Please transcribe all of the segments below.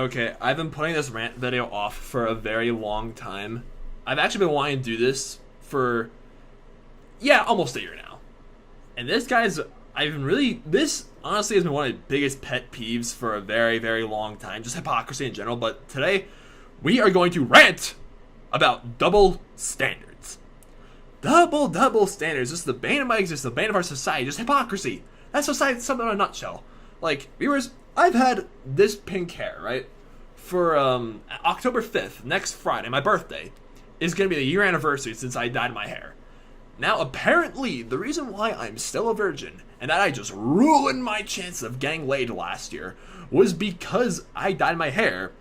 Okay, I've been putting this rant video off for a very long time. I've actually been wanting to do this for, yeah, almost a year now. And this honestly has been one of the biggest pet peeves for a very, very long time. Just hypocrisy in general. But today, we are going to rant about double standards. Double standards. Just the bane of my existence, the bane of our society. Just hypocrisy. That's society, something in a nutshell. Like, viewers, I've had this pink hair, right? For October 5th, next Friday, my birthday, is going to be the year anniversary since I dyed my hair. Now, apparently, the reason why I'm still a virgin, and that I just ruined my chances of getting laid last year, was because I dyed my hair,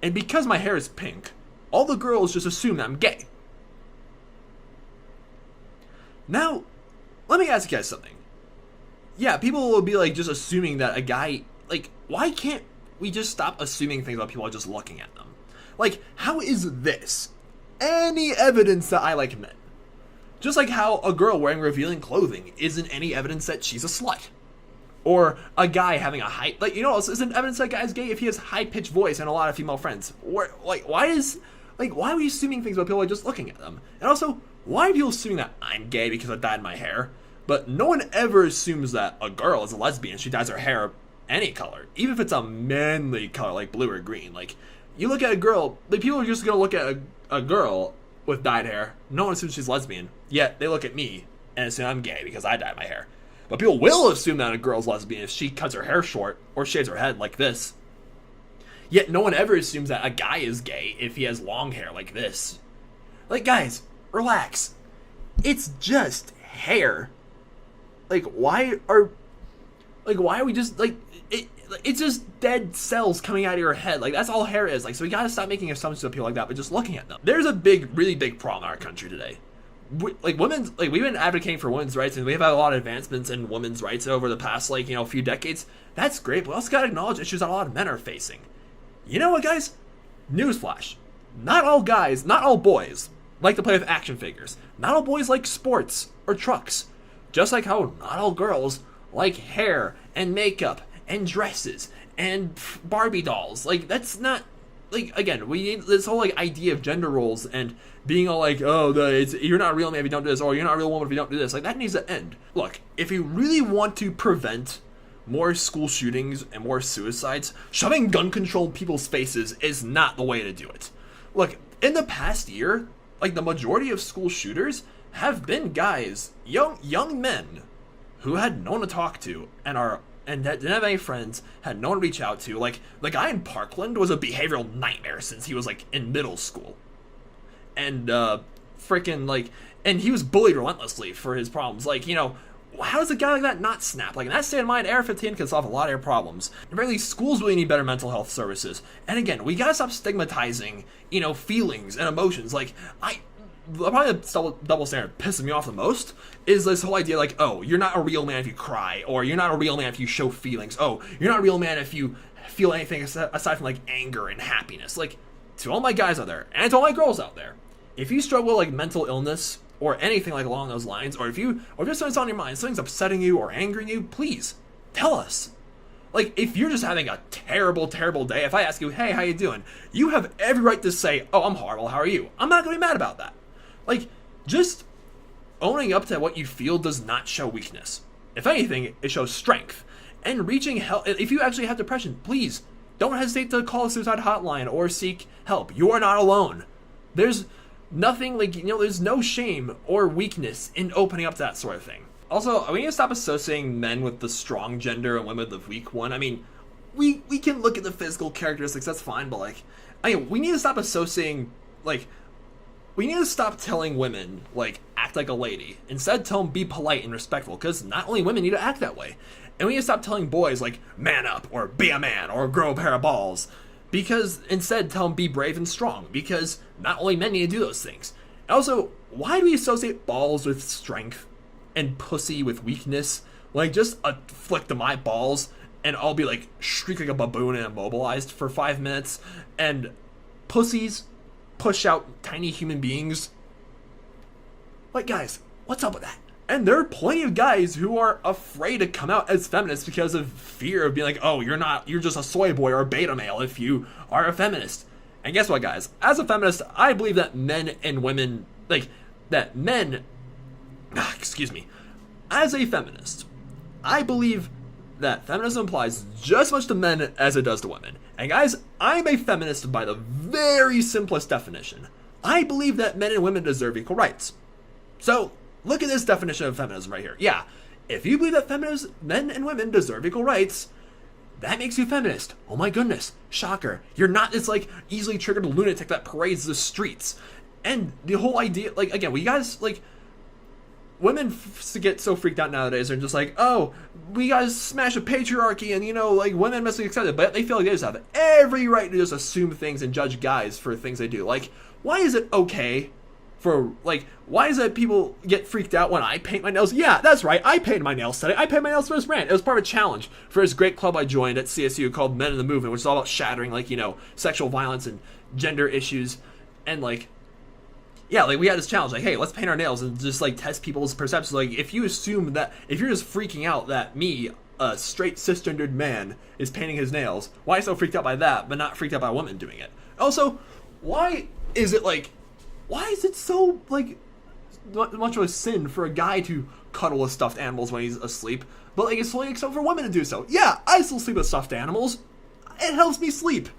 and because my hair is pink, all the girls just assume that I'm gay. Now, let me ask you guys something. Yeah, people will be like just assuming that a guy, like, why can't we just stop assuming things about people by just looking at them? Like, how is this any evidence that I like men? Just like how a girl wearing revealing clothing isn't any evidence that she's a slut. Or a guy having a high, like, you know, isn't evidence that a guy's gay if he has high-pitched voice and a lot of female friends. Or, like, why are we assuming things about people by just looking at them? And also, why are people assuming that I'm gay because I dyed my hair? But no one ever assumes that a girl is a lesbian if she dyes her hair any color. Even if it's a manly color, like blue or green. Like, you look at a girl, like, people are just gonna look at a girl with dyed hair. No one assumes she's lesbian. Yet, they look at me and assume I'm gay because I dyed my hair. But people will assume that a girl's lesbian if she cuts her hair short or shaves her head like this. Yet, no one ever assumes that a guy is gay if he has long hair like this. Like, guys, relax. It's just hair. Like, why are we just, like, it's just dead cells coming out of your head. Like, that's all hair is. Like, so we gotta stop making assumptions of people like that, but just looking at them. There's a really big problem in our country today. We've been advocating for women's rights, and we've had a lot of advancements in women's rights over the past, like, you know, few decades. That's great, but we also gotta acknowledge issues that a lot of men are facing. You know what, guys? Newsflash. Not all guys, not all boys like to play with action figures. Not all boys like sports or trucks. Just like how not all girls like hair and makeup and dresses and Barbie dolls. Like, that's not, like, again, we need this whole, like, idea of gender roles and being all like, oh, you're not a real man if you don't do this, or you're not a real woman if you don't do this. Like, that needs to end. Look, if you really want to prevent more school shootings and more suicides, shoving gun control in people's faces is not the way to do it. Look, in the past year, like, the majority of school shooters have been guys, young men, who had no one to talk to and didn't have any friends, had no one to reach out to. Like, the guy in Parkland was a behavioral nightmare since he was, like, in middle school. And, and he was bullied relentlessly for his problems. Like, you know, how does a guy like that not snap? Like, in that state of mind, AR-15 can solve a lot of your problems. And frankly, schools really need better mental health services. And again, we gotta stop stigmatizing, you know, feelings and emotions. Like, probably the double standard pisses me off the most is this whole idea, like, oh, you're not a real man if you cry, or you're not a real man if you show feelings. Oh, you're not a real man if you feel anything aside from, like, anger and happiness. Like, to all my guys out there and to all my girls out there, if you struggle with, like, mental illness or anything like along those lines, or if just something's on your mind, something's upsetting you or angering you, please tell us. Like, if you're just having a terrible day, if I ask you, hey, how you doing, you have every right to say, oh, I'm horrible, how are you? I'm not gonna be mad about that. Like, just owning up to what you feel does not show weakness. If anything, it shows strength. And reaching help, if you actually have depression, please don't hesitate to call a suicide hotline or seek help. You are not alone. There's nothing, like, you know, there's no shame or weakness in opening up to that sort of thing. Also, we need to stop associating men with the strong gender and women with the weak one. I mean, we can look at the physical characteristics, that's fine, but, like, we need to stop associating, like, we need to stop telling women, like, act like a lady. Instead, tell them be polite and respectful, because not only women need to act that way. And we need to stop telling boys, like, man up, or be a man, or grow a pair of balls. Because instead, tell them be brave and strong, because not only men need to do those things. And also, why do we associate balls with strength and pussy with weakness? Like, just a flick to my balls, and I'll be, like, shriek like a baboon and immobilized for 5 minutes, and pussies push out tiny human beings. Like, guys, what's up with that? And there are plenty of guys who are afraid to come out as feminists because of fear of being like, oh, you're just a soy boy or a beta male if you are a feminist. And guess what, guys? As a feminist, I believe that men and women, excuse me. As a feminist, I believe that feminism applies just as much to men as it does to women. And guys, I'm a feminist by the very simplest definition. I believe that men and women deserve equal rights. So, look at this definition of feminism right here. Yeah, if you believe that men and women deserve equal rights, that makes you feminist. Oh my goodness, shocker. You're not this easily triggered lunatic that parades the streets. And the whole idea, again, we guys, women get so freaked out nowadays. They're just like, oh, we gotta smash a patriarchy and, women must be accepted. But they feel like they just have every right to just assume things and judge guys for things they do. Why is it okay for, why is it people get freaked out when I paint my nails? Yeah, that's right, I painted my nails today. I painted my nails for this rant. It was part of a challenge for this great club I joined at CSU called Men in the Movement, which is all about shattering, sexual violence and gender issues. And, yeah, we had this challenge, hey, let's paint our nails and just, test people's perceptions. If you assume that, if you're just freaking out that me, a straight cisgendered man, is painting his nails, why are you so freaked out by that, but not freaked out by a woman doing it? Also, why is it so, much of a sin for a guy to cuddle with stuffed animals when he's asleep, but, it's only acceptable for women to do so? Yeah, I still sleep with stuffed animals. It helps me sleep.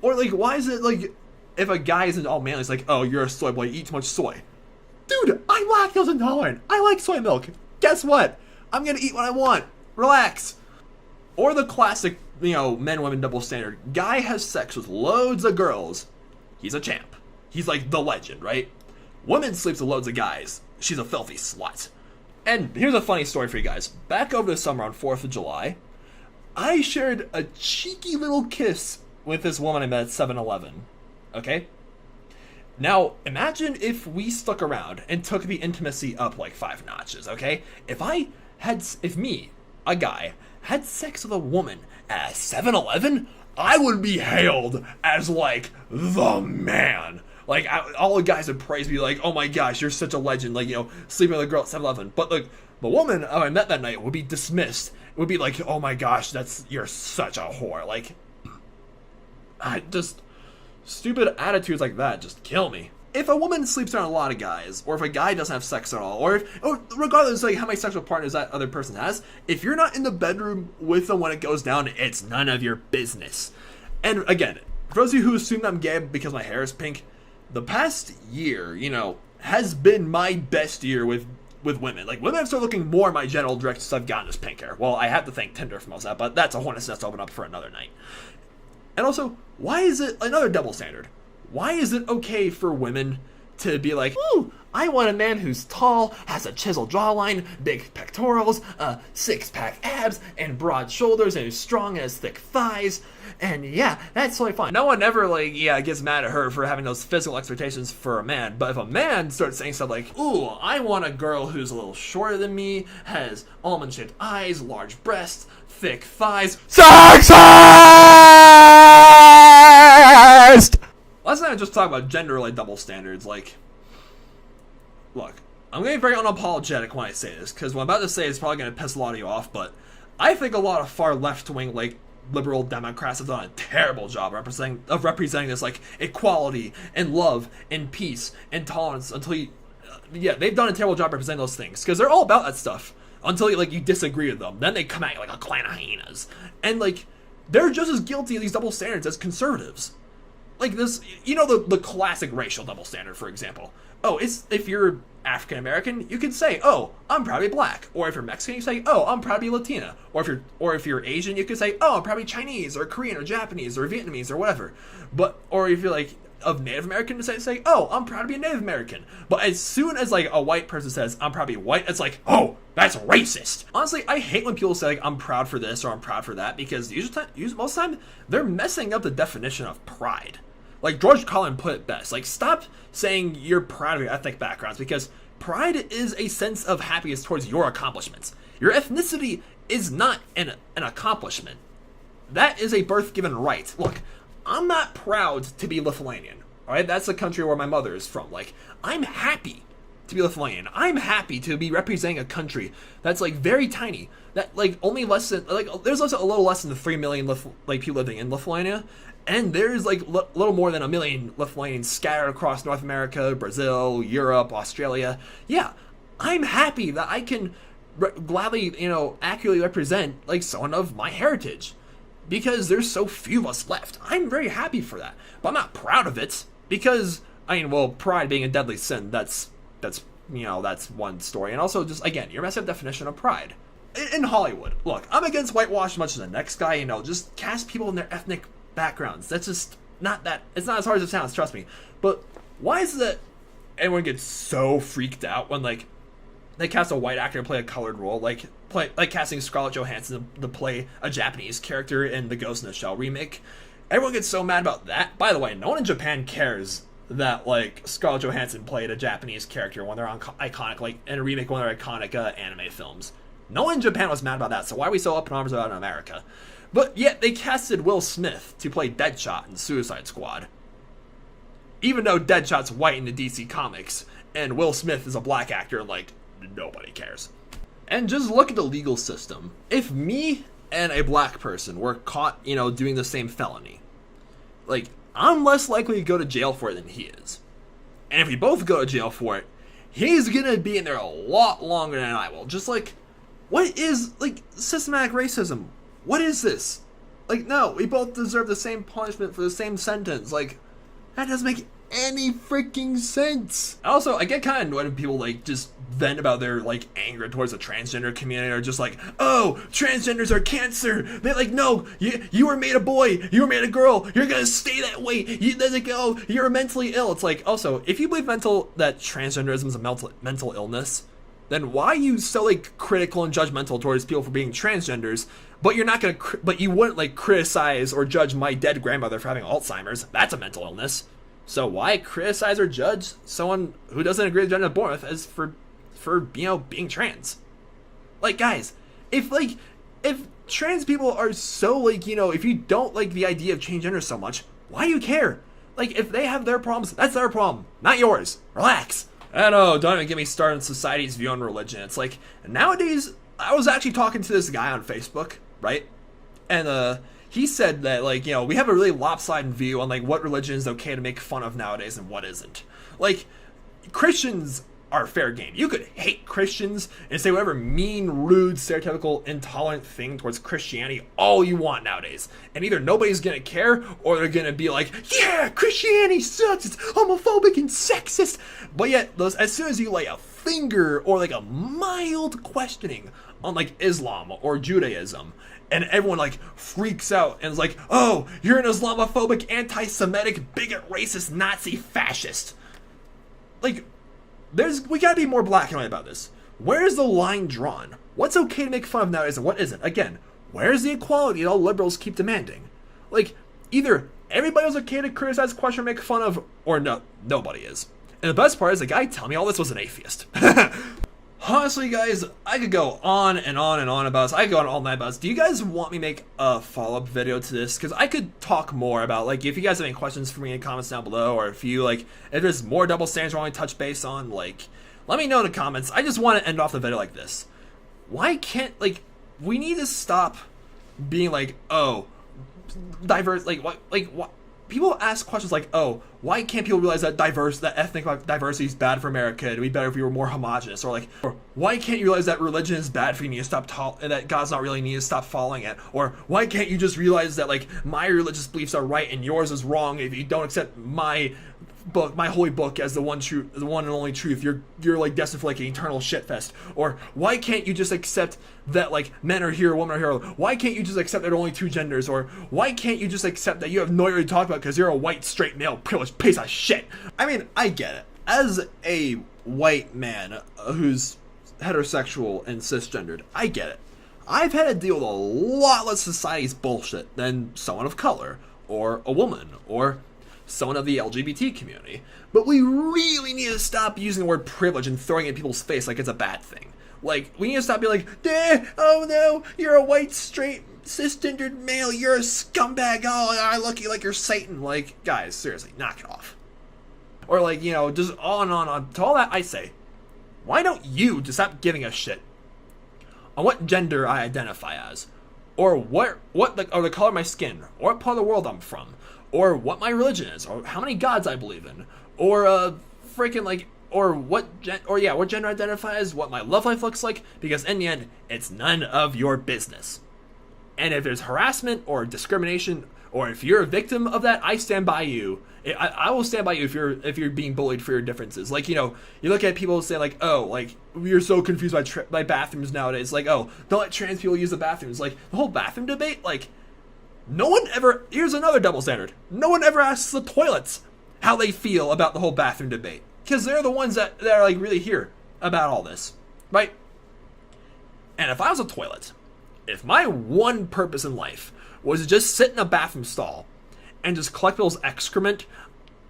Or, why is it, if a guy isn't all manly, it's oh, you're a soy boy, you eat too much soy. Dude, I'm lactose intolerant. I like soy milk. Guess what? I'm gonna eat what I want. Relax. Or the classic, men-women double standard. Guy has sex with loads of girls. He's a champ. He's the legend, right? Woman sleeps with loads of guys. She's a filthy slut. And here's a funny story for you guys. Back over the summer on 4th of July, I shared a cheeky little kiss with this woman I met at 7-Eleven. Okay? Now, imagine if we stuck around and took the intimacy up 5 notches, okay? If me, a guy, had sex with a woman at 7-Eleven, I would be hailed as, the man. All the guys would praise me, oh my gosh, you're such a legend, sleeping with a girl at 7-Eleven. But, the woman I met that night would be dismissed. It would be oh my gosh, you're such a whore. Stupid attitudes like that just kill me. If a woman sleeps around a lot of guys, or if a guy doesn't have sex at all, or regardless how many sexual partners that other person has, if you're not in the bedroom with them when it goes down, it's none of your business. And again, for those of you who assume I'm gay because my hair is pink, the past year, has been my best year with women. Women have started looking more in my general direction since I've gotten this pink hair. Well, I have to thank Tinder for most of that, but that's a hornet's nest to open up for another night. And also, why is it another double standard? Why is it okay for women to be ooh, I want a man who's tall, has a chiseled jawline, big pectorals, 6-pack abs, and broad shoulders, and who's strong and has thick thighs, and yeah, that's totally fine. No one ever, gets mad at her for having those physical expectations for a man, but if a man starts saying stuff ooh, I want a girl who's a little shorter than me, has almond-shaped eyes, large breasts, thick thighs, sexist! Let's not just talk about gender double standards. Look, I'm going to be very unapologetic when I say this, because what I'm about to say is probably going to piss a lot of you off, but I think a lot of far left-wing, liberal Democrats have done a terrible job representing this, equality and love and peace and tolerance they've done a terrible job representing those things, because they're all about that stuff until you disagree with them. Then they come at you like a clan of hyenas. And, they're just as guilty of these double standards as conservatives. This, the classic racial double standard, for example. Oh, if you're African American, you can say, oh, I'm probably black. Or if you're Mexican, you say, oh, I'm probably Latina. Or if you're Asian, you can say, oh, I'm probably Chinese or Korean or Japanese or Vietnamese or whatever. Or if you're of Native American, say, oh, I'm proud to be a Native American. But as soon as a white person says, I'm probably white, it's oh, that's racist. Honestly, I hate when people say I'm proud for this or I'm proud for that, because most of the time, they're messing up the definition of pride. George Carlin put it best. Stop saying you're proud of your ethnic backgrounds, because pride is a sense of happiness towards your accomplishments. Your ethnicity is not an accomplishment. That is a birth-given right. Look, I'm not proud to be Lithuanian. Alright, that's the country where my mother is from. I'm happy to be Lithuanian. I'm happy to be representing a country that's like very tiny. That like only less than like there's also a little less than 3 million people living in Lithuania, and there's like little more than 1 million Lithuanians scattered across North America, Brazil, Europe, Australia. Yeah, I'm happy that I can gladly, accurately represent like someone of my heritage, because there's so few of us left. I'm very happy for that, but I'm not proud of it because pride being a deadly sin. That's one story, and also just again your messed up definition of pride. In Hollywood, look, I'm against whitewash as much as the next guy. Just cast people in their ethnic backgrounds. That's just not that. It's not as hard as it sounds. Trust me. But why is it that everyone gets so freaked out when like they cast a white actor to play a colored role, like casting Scarlett Johansson to play a Japanese character in the Ghost in the Shell remake? Everyone gets so mad about that. By the way, no one in Japan cares that like Scarlett Johansson played a Japanese character when they're on iconic, like in a remake, one of their iconic anime films. No one in Japan was mad about that, so why are we so up in arms about it in America? But yet they casted Will Smith to play Deadshot in Suicide Squad. Even though Deadshot's white in the DC comics, and Will Smith is a black actor, like, nobody cares. And just look at the legal system. If me and a black person were caught, doing the same felony, like, I'm less likely to go to jail for it than he is. And if we both go to jail for it, he's gonna be in there a lot longer than I will. Just like, what is, like, systematic racism? What is this? Like, no, we both deserve the same punishment for the same sentence. Like, that doesn't make any freaking sense. Also, I get kind of annoyed when people, like, just vent about their, like, anger towards the transgender community, or just like, oh, transgenders are cancer. They're like, no, you were made a boy, you were made a girl, you're gonna stay that way. They're like, oh, you're mentally ill. It's like, also, if you believe that transgenderism is a mental illness, then why are you so like critical and judgmental towards people for being transgenders? But you're not gonna, but you wouldn't like criticize or judge my dead grandmother for having Alzheimer's. That's a mental illness. So why criticize or judge someone who doesn't agree with gender born with as for being trans? Like, guys, if trans people are so like, if you don't like the idea of change gender so much, why do you care? Like, if they have their problems, that's their problem, not yours. Relax. I don't know, don't even get me started on society's view on religion. It's like, nowadays, I was actually talking to this guy on Facebook, right? And he said that, like, we have a really lopsided view on, like, what religion is okay to make fun of nowadays and what isn't. Like, Christians are fair game. You could hate Christians and say whatever mean, rude, stereotypical, intolerant thing towards Christianity all you want nowadays. And either nobody's gonna care, or they're gonna be like, yeah, Christianity sucks, it's homophobic and sexist. But yet, as soon as you lay a finger or like a mild questioning on like Islam or Judaism, and everyone like freaks out and is like, oh, you're an Islamophobic, anti-Semitic, bigot, racist, Nazi, fascist. Like, we gotta be more black and white about this. Where's the line drawn? What's okay to make fun of nowadays and what isn't? Again, where's the equality that all liberals keep demanding? Like, either everybody's okay to criticize, question, or make fun of, or no, nobody is. And the best part is the guy telling me all this was an atheist. Honestly, guys, I could go on and on and on about this. I could go on all night about this. Do you guys want me to make a follow-up video to this? Because I could talk more about, like, if you guys have any questions for me in the comments down below, or if there's more double standards you want me to touch base on, like, let me know in the comments. I just want to end off the video like this. Why can't, like, we need to stop being like, oh, diverse, like, what? People ask questions like, oh, why can't people realize that ethnic diversity is bad for America? It'd be better if we were more homogenous. Or like, or why can't you realize that religion is bad for you and you need to stop and that God's not really need to stop following it? Or why can't you just realize that like my religious beliefs are right and yours is wrong if you don't accept my book, my holy book, as the one and only truth? You're like destined for like an eternal shitfest. Or why can't you just accept that like men are here, women are here? Why can't you just accept that there are only two genders? Or why can't you just accept that you have no area to talk about because you're a white straight male privileged piece of shit? I mean, I get it. As a white man who's heterosexual and cisgendered, I get it. I've had to deal with a lot less society's bullshit than someone of color, or a woman, or someone of the LGBT community. But we really need to stop using the word privilege and throwing it in people's face like it's a bad thing. Like, we need to stop being like, oh no, you're a white, straight, cisgendered male, you're a scumbag, oh, I look at you like you're Satan. Like, guys, seriously, knock it off. Or like, just on and on. To all that, I say, why don't you just stop giving a shit on what gender I identify as, or or the color of my skin, or what part of the world I'm from, or what my religion is, or how many gods I believe in, or what gender I identify as, what my love life looks like, because in the end, it's none of your business. And if there's harassment or discrimination, or if you're a victim of that, I stand by you. I will stand by you if you're being bullied for your differences. Like, you look at people say like, oh, like, we're so confused by bathrooms nowadays. Like, oh, don't let trans people use the bathrooms. Like, the whole bathroom debate, like, here's another double standard. No one ever asks the toilets how they feel about the whole bathroom debate. Because they're the ones that are like really here about all this, right? And if I was a toilet, if my one purpose in life was to just sit in a bathroom stall and just collect people's excrement,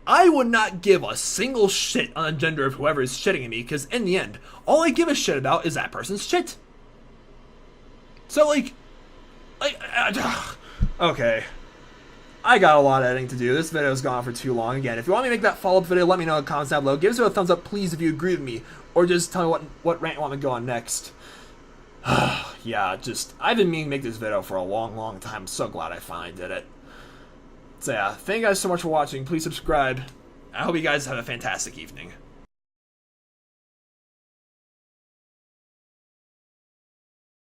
I would not give a single shit on the gender of whoever is shitting in me, because in the end, all I give a shit about is that person's shit. So okay. I got a lot of editing to do. This video's gone on for too long. Again, if you want me to make that follow-up video, let me know in the comments down below. Give us a thumbs up, please, if you agree with me. Or just tell me what rant you want me to go on next. Yeah, I've been meaning to make this video for a long, long time. I'm so glad I finally did it. So yeah, thank you guys so much for watching. Please subscribe. I hope you guys have a fantastic evening.